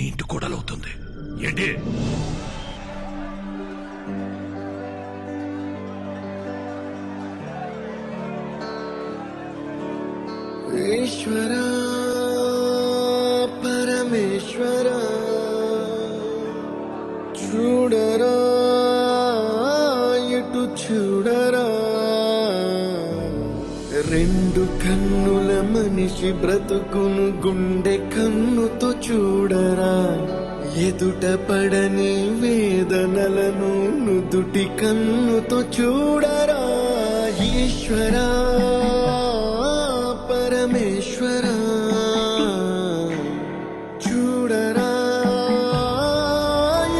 ఇంటి కోడలవుతుంది ఏంటి? ఈశ్వర పరమేశ్వర చూడరా ఎటు చూడరా రెండు కన్నుల మనిషి బ్రతుకును గుండె కన్నుతో చూడరా ఎదుట పడని వేదనలను నుదుటి కన్నుతో చూడరా ఈశ్వరా పరమేశ్వరా చూడరా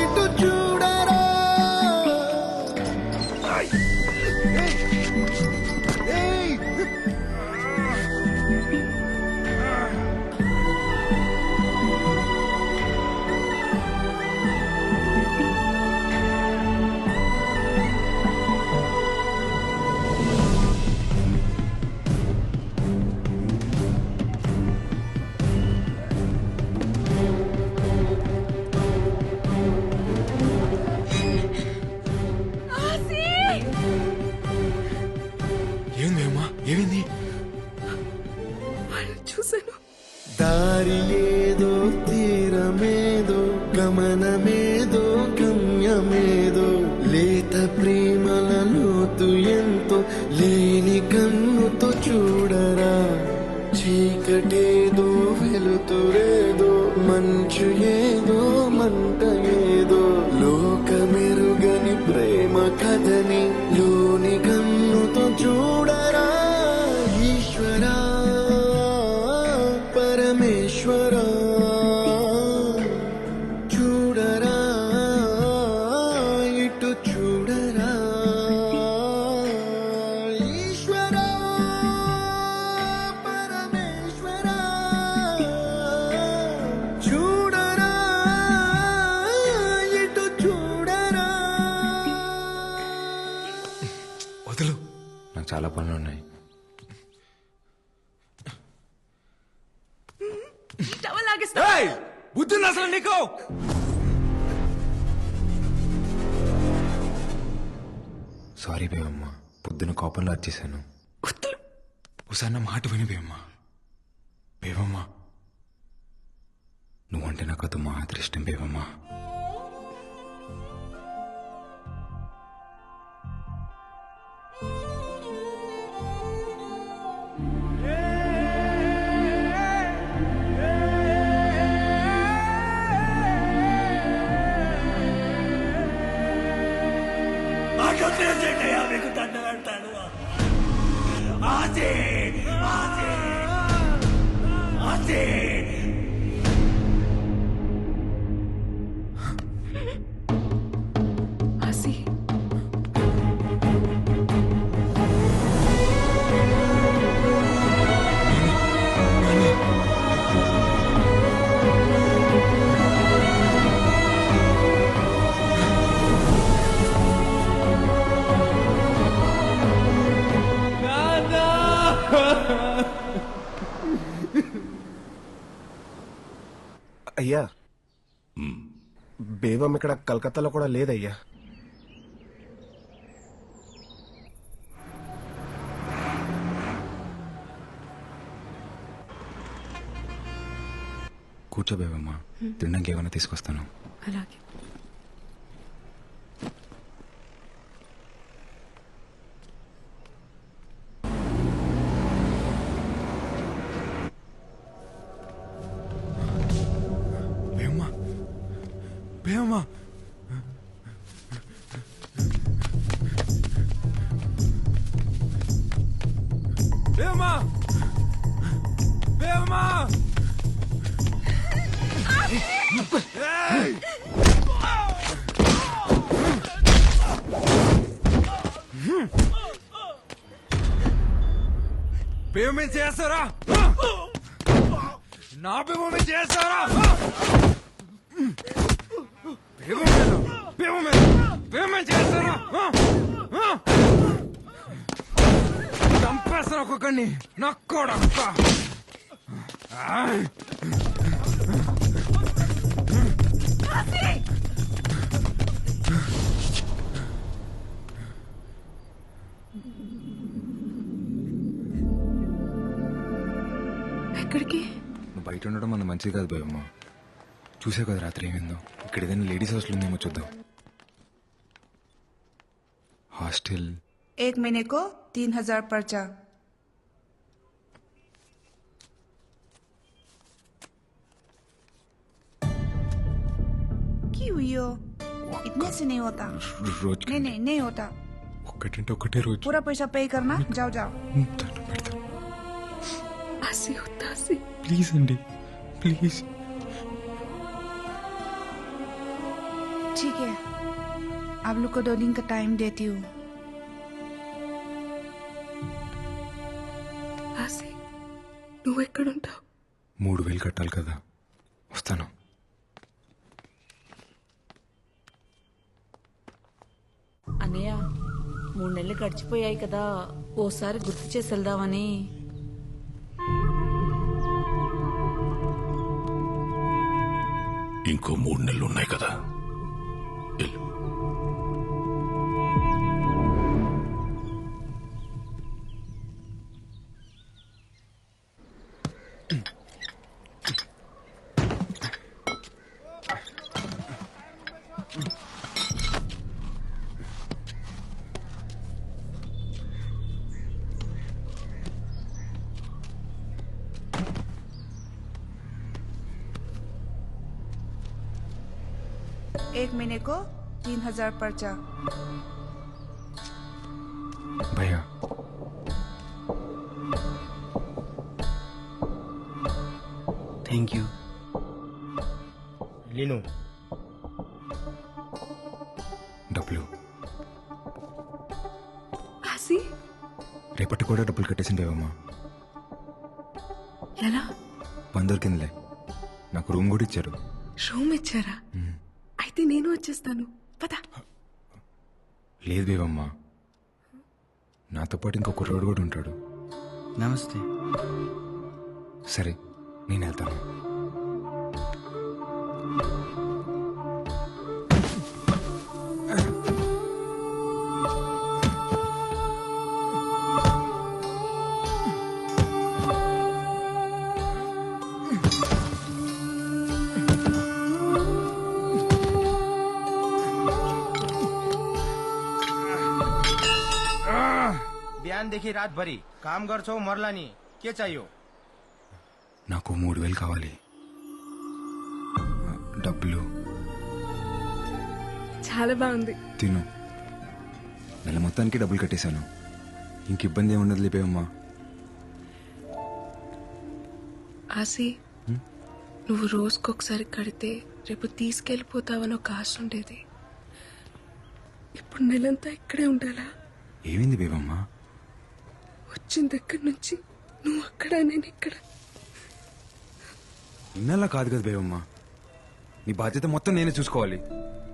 ఇటు చూడరా. ఏమైంది? చూసాను. దారి ఏదో తీరమేదో గమనమేదో గమ్యమేదో లేత ప్రేమల లోతు ఎంతో లేని కన్నుతో చూడరా చీకటేదో వెలుతురేదో మంచు ఏదో మంట ఏదో లోకమెరుగని ప్రేమ కథని లోని కన్నుతో చూడరా ఈశ్వరా పరమేశ్వరా చూడరా ఇటు చూడరా ఈశ్వరా పరమేశ్వరా చూడరా ఇటు చూడరా. వదలు. నాకు చాలా పనులు ఉన్నాయి. టవల్ లాగేస్తా. బుద్ధి అసలు నీకు? సారీ బేవమ్మ, పొద్దున కోపంలో వచ్చేసాను. ఒకసారి నా మాట విని బేవమ్మ. బేవమ్మ, నువ్వంటే నాకు అది మాత్రం ఇష్టం బేవమ్మ. మీకు దండ పెడతాను. ఆసే ఆసే ఆసే ఆసి అయ్యా, బేబం ఇక్కడ కలకత్తాలో కూడా లేదయ్యా. కూర్చో బేవమ్మ, తినడానికి ఏమైనా తీసుకొస్తాను. అలాగే. బేవమ్మ, బేవమ్మ, బేవమ్మ, బేవమ్మ చేస్తారా? నా బేవమ్మ చేస్తారా? చంపేస్తాను ఒక్కొక్కడిని. నాకు ఉండడం మన మంచిది కాదు భయమ్మ. చూసా కదా రాత్రి ఏమైందో. ఇక్కడ ఏదైనా లేడీస్ హాస్టల్ ఉందేమో చూద్దాం. హాస్టల్ 1 महीने को 3000 पर्चा। की हुई हो? इतने से नहीं होता। రోజు नहीं नहीं नहीं होता। ఒక్కటంటే ఒకటే రోజు. पूरा पैसा पे करना। जाओ जाओ। దండం పెడతా. ఆసి ఉత్తాసి ప్లీజ్ అండి, ప్లీజ్. ठीक है, आप लोग को 2 दिन का टाइम देती हूँ। ఆసి నువ్వు ఎక్కడుంటావు? 3000 కట్టాలి కదా, వస్తాను. అన్నయ్య 3 నెలలు గడిచిపోయాయి కదా, ఓసారి గుర్తు చేసి వెళ్దామని. ఇంకో 3 నెలలు ఉన్నాయి కదా, వెళ్ళు. एक महीने को 3000 पर्चा। భయ్యా थैंक यू लीनू డబ్బులు ఆసి రేపటి కూడా డబ్బులు కట్టేసింది భయమ్మ. ఎలా? పని దొరికిందిలే, నాకు రూమ్ కూడా ఇచ్చారు. రూమ్ ఇచ్చారా? అయితే నేను వచ్చేస్తాను, పద. లేదు బేవమ్మ, నాతో పాటు ఇంకో కుర్రోడు కూడా ఉంటాడు. नमस्ते సరే నేను వెళ్తాను. बिहानदेखि रातभरि काम गर्छौ मर्ला नि, के चाहियो? నాకు 3000 కావాలి. డబ్బులు చాలా బాగుంది. తిను. నెల మొత్తానికి డబ్బులు కట్టేశాను, ఇంక ఇబ్బంది ఏముండదు లేపేవమ్మా. ఆసి నువ్వు రోజుకొకసారి కడితే రేపు తీసుకెళ్ళిపోతావని ఒక ఆశ ఉండేది. ఇప్పుడు నెలంతా ఇక్కడే ఉండాలా? ఏమైంది బేవమ్మా? వచ్చిన దగ్గర నుంచి నువ్వు అక్కడ, నేను ఇక్కడ. ఇన్నల్లా కాదు కదా బేవమ్మా, నీ బాధ్యత మొత్తం నేనే చూసుకోవాలి.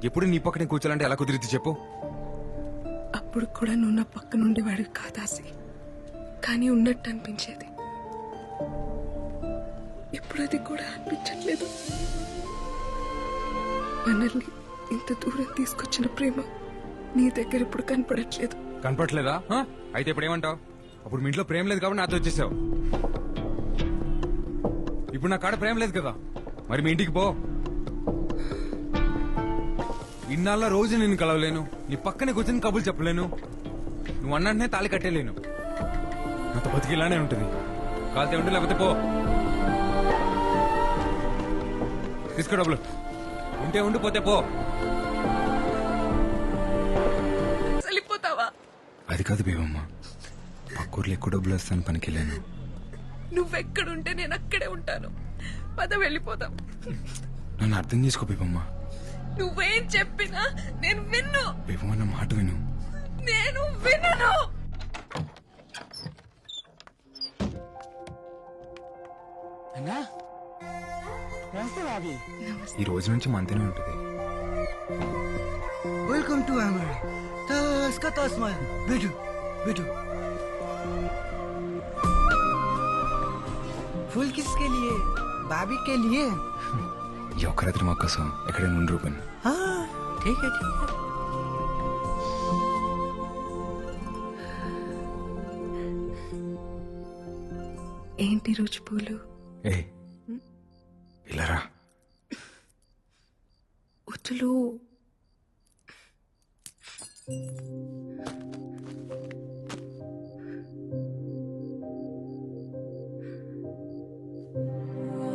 ఎప్పుడు నీ పక్కనే కూర్చోాలంటే ఎలా కుదిరిద్ది చెప్పు? అప్పుడు కూడా నువ్వు నా పక్కన ఉండేవాడివి కాదాసి, కానీ ఉన్నట్టు అనిపించేది. ఇప్పుడు అది కూడా అనిపించట్లేదు. మనల్ని ఇంత దూరం తీసుకొచ్చిన ప్రేమ నీ దగ్గర ఇప్పుడు కనపడట్లేదు. కనపట్లేదా? అయితే ఇప్పుడు ఏమంటావు? అప్పుడు మీ ఇంట్లో ప్రేమ లేదు కాబట్టి నాతో వచ్చేసావు. ఇప్పుడు నా కాడ ప్రేమ లేదు కదా, మరి మీ ఇంటికి పో. ఇన్నాళ్ళ రోజు నేను కలవలేను, నీ పక్కనే కూర్చొని కబుర్లు చెప్పలేను, నువ్వు అన్నంటనే తాళి కట్టేలేను. నాతో బతికి ఇలానే ఉంటుంది. కాలితే ఉంటే లేకపోతే పో. తీసుకో డబ్బులు, ఉంటే ఉండిపోతే పో. వెళ్ళిపోతావా? అది కాదు బేవమ్మ, పక్కూర్లో ఎక్కువ డబ్బులు వస్తాను పనికి వెళ్ళాను. నువ్వెక్కడుంటే నేను అక్కడే ఉంటాను. పద వెళ్ళిపోతాం. నన్ను అర్థం చేసుకో బేవమ్మ. నువ్వేం చెప్పినా నేను విన్ను. బేవమ్మ నా మాట విను. నేను వినను. ఈ రోజు నుంచి మంతనే ఉంటుంది. वेलकम टू अमर तस का तस मल बैठो बैठो फूल किसके लिए? भाभी के लिए। ఈ ఒక్క రాత్రి మా కోసం ఎక్కడైనా ఉండి రూపన్. हाँ ठीक है ठीक है। ఏంటి రోజు పూలు? ఏ ఇలా రా. వదులు